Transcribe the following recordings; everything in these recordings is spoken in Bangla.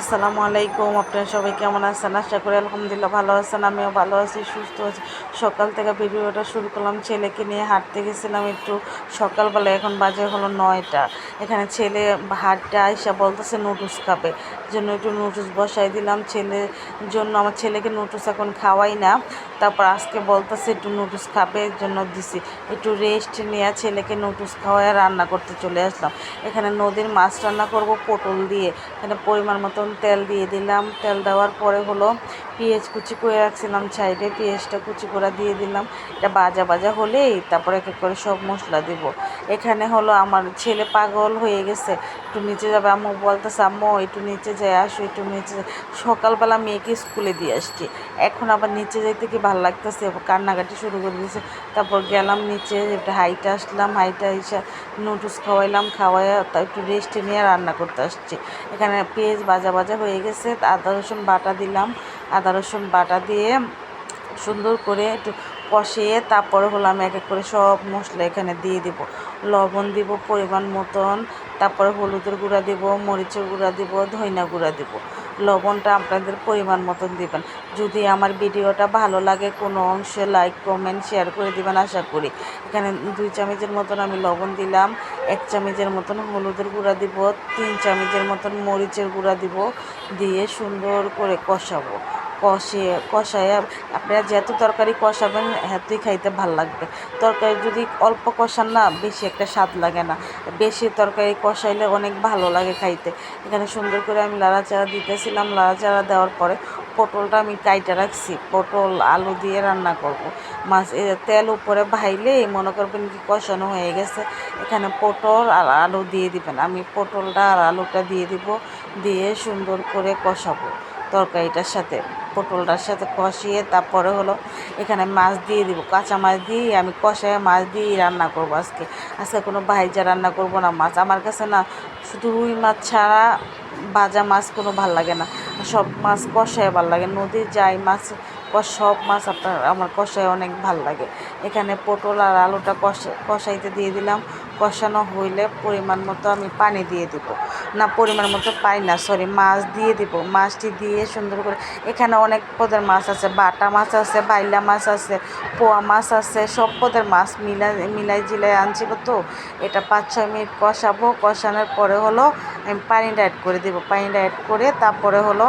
আসসালামু আলাইকুম। আপনারা সবাই কেমন আছেন? আশা করি আলহামদুলিল্লাহ ভালো আছেন। আমিও ভালো আছি, সুস্থ আছি। সকাল থেকে ভিডিওটা শুরু করলাম, ছেলেকে নিয়ে হাঁটতে গেছিলাম একটু সকালবেলা। এখন বাজে হলো 9টা। এখানে ছেলে হাঁটতে আইসা বলতেছে নুডলস খাবে, জন্য একটু নুডলস বসাই দিলাম ছেলের জন্য। আমার ছেলেকে নুডলস এখন খাওয়াই না, তারপর আজকে বলতেছে একটু নুডলস খাবে, এর জন্য দিছি। একটু রেস্ট নিয়ে ছেলেকে নুডলস খাওয়াই রান্না করতে চলে আসলাম। এখানে নদীর মাছ রান্না করব পটল দিয়ে। এখানে পরিমাণ মতন তেল দিয়ে দিলাম। তেল দেওয়ার পরে হলো পেঁয়াজ কুচি করে রাখছিলাম সাইডে, পেঁয়াজটা কুচি করে দিয়ে দিলাম। এটা ভাজা ভাজা হলেই তারপর এক এক করে সব মশলা দিব। এখানে হলো আমার ছেলে পাগল হয়ে গেছে, একটু নিচে যাবে। আম্মু বলতেছে আম্মু একটু নিচে যাই, আসো একটু নিচে। সকালবেলা মেয়েকে স্কুলে দিয়ে আসছি, এখন আবার নিচে যাইতে কি ভালো লাগতেছে, কান্নাকাটি শুরু করে দিয়েছে। তারপর গেলাম নিচে, একটা হাইটে আসলাম, হাইটে এসে নুডলস খাওয়াইলাম, খাওয়াইয়া তা একটু রেস্ট নিয়ে রান্না করতে আসছি। এখানে পেঁয়াজ ভাজা ভাজা হয়ে গেছে, আদা রসুন বাটা দিলাম। আদা রসুন বাটা দিয়ে সুন্দর করে একটু কষিয়ে তারপরে হলো আমি এক এক করে সব মশলা এখানে দিয়ে দিব। লবণ দিব পরিমাণ মতন, তারপরে হলুদের গুঁড়া দিব, মরিচের গুঁড়া দিব, ধনিয়া গুঁড়া দিব। লবণটা আপনাদের পরিমাণ মতন দিবেন। যদি আমার ভিডিওটা ভালো লাগে কোনো অংশে লাইক কমেন্ট শেয়ার করে দিবেন আশা করি। এখানে 2 চামচের মতন আমি লবণ দিলাম, 1 চামচের মতন হলুদের গুঁড়া দিব, 3 চামচের মতন মরিচের গুঁড়া দিব। দিয়ে সুন্দর করে কষাবো। কষায় আপনারা যত তরকারি কষাবেন এতই খাইতে ভাল লাগবে। তরকারি যদি অল্প কষান না, বেশি একটা স্বাদ লাগে না। বেশি তরকারি কষাইলে অনেক ভালো লাগে খাইতে। এখানে সুন্দর করে আমি লাড়াচাড়া দিতেছিলাম। লাড়াচাড়া দেওয়ার পরে পটলটা আমি কাইটা রাখছি, পটল আলু দিয়ে রান্না করব। মাছ তেল উপরে ভাইলেই মনে করবেন কি কষানো হয়ে গেছে। এখানে পটল আর আলু দিয়ে দিবেন। আমি পটলটা আর আলুটা দিয়ে দিব, দিয়ে সুন্দর করে কষাবো তরকারিটার সাথে, পটলটার সাথে কষিয়ে তারপরে হলো এখানে মাছ দিয়ে দিব। কাঁচা মাছ দিয়ে আমি কষায় মাছ দিয়েই রান্না করব আজকে। আজকে কোনো ভাইজা রান্না করব না। মাছ আমার কাছে না শুধু রুই মাছ ছাড়া ভাজা মাছ কোনো ভাল লাগে না, সব মাছ কষায় ভাল লাগে। নদীর যাই মাছ সব মাছ আমার কষায় অনেক ভাল লাগে। এখানে পটল আর আলুটা কষাইতে দিয়ে দিলাম। কষানো হইলে পরিমাণ মতো আমি পানি দিয়ে দিব, না পরিমাণ মতো পানি না, সরি, মাছ দিয়ে দিব। মাছটি দিয়ে সুন্দর করে, এখানে অনেক পদের মাছ আছে, বাটা মাছ আছে, বাইলা মাছ আছে, পোয়া মাছ আছে, সব পদের মাছ মিলাই জিলাই আনছিল। তো এটা 5-6 মিনিট কষাবো। কষানোর পরে হলো আমি পানিটা অ্যাড করে দিব। পানিটা অ্যাড করে তারপরে হলো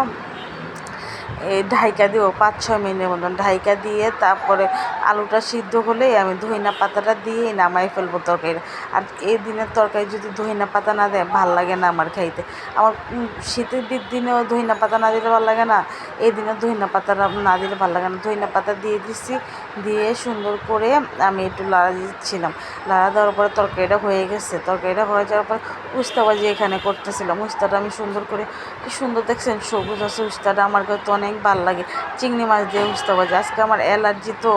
এই ঢাইকা দিব 5-6 মিনিটের মতন। ঢাইকা দিয়ে তারপরে আলুটা সিদ্ধ হলেই আমি ধইনা পাতাটা দিয়েই নামাই ফেলবো তরকারিটা। আর এই দিনের তরকারি যদি ধইনা পাতা না দেয় ভাল লাগে না আমার খাইতে। আমার শীতের দিনেও ধইনা পাতা না দিলে ভালো লাগে না, এই দিনে ধইনা পাতাটা না দিলে ভালো লাগে না। ধইনা পাতা দিয়ে দিছি, দিয়ে সুন্দর করে আমি একটু লাড়া দিচ্ছিলাম। লাড়া দেওয়ার পরে তরকারিটা হয়ে গেছে। তরকারিটা হয়ে যাওয়ার পর উস্তাবাজি এখানে করতেছিলাম। উস্তাটা আমি সুন্দর করে, কি সুন্দর দেখছেন সবুজ আছে উস্তাটা, আমার কাছে অনেক ভালো লাগে। চিংড়ি মাছ দিয়ে উস্তা ভাজি। আজকে আমার অ্যালার্জি, তো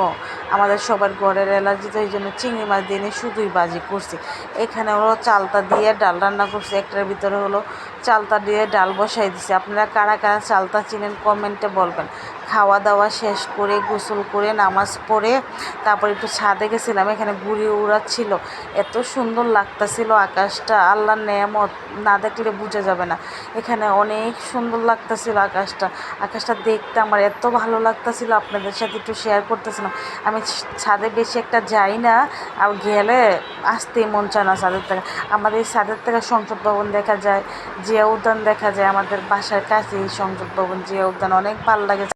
আমাদের সবার ঘরের অ্যালার্জি, তো এই জন্য চিংড়ি মাছ দিয়ে নিয়ে শুধুই ভাজি করছি। এখানে হলো চালতা দিয়ে ডাল রান্না করছি। একটার ভিতরে হলো চালতা দিয়ে ডাল বসাই দিছি। আপনারা কারা কারা চালতা চিনেন কমেন্টে বলবেন। খাওয়া দাওয়া শেষ করে গোসল করে নামাজ পড়ে তারপর একটু ছাদে গেছিলাম। এখানে ঘুড়ি উড়াচ্ছিল, এত সুন্দর লাগতাছিল আকাশটা, আল্লাহর নেয়ামত, না দেখলে বোঝা যাবে না। এখানে অনেক সুন্দর লাগতাছিল আকাশটা। আকাশটা দেখতে আমার এত ভালো লাগতাছিল, আপনাদের সাথে একটু শেয়ার করতেছিলাম। আমি ছাদে বেশি একটা যাই না, আর গেলে আসতেই মন চায় না ছাদের থেকে। আমাদের ছাদের থেকে সংসদ ভবন দেখা যায়, জিয়া উদ্যান দেখা যায়। আমাদের বাসার কাছে এই সংসদ ভবন, জিয়া উদ্যান অনেক ভালো লাগে।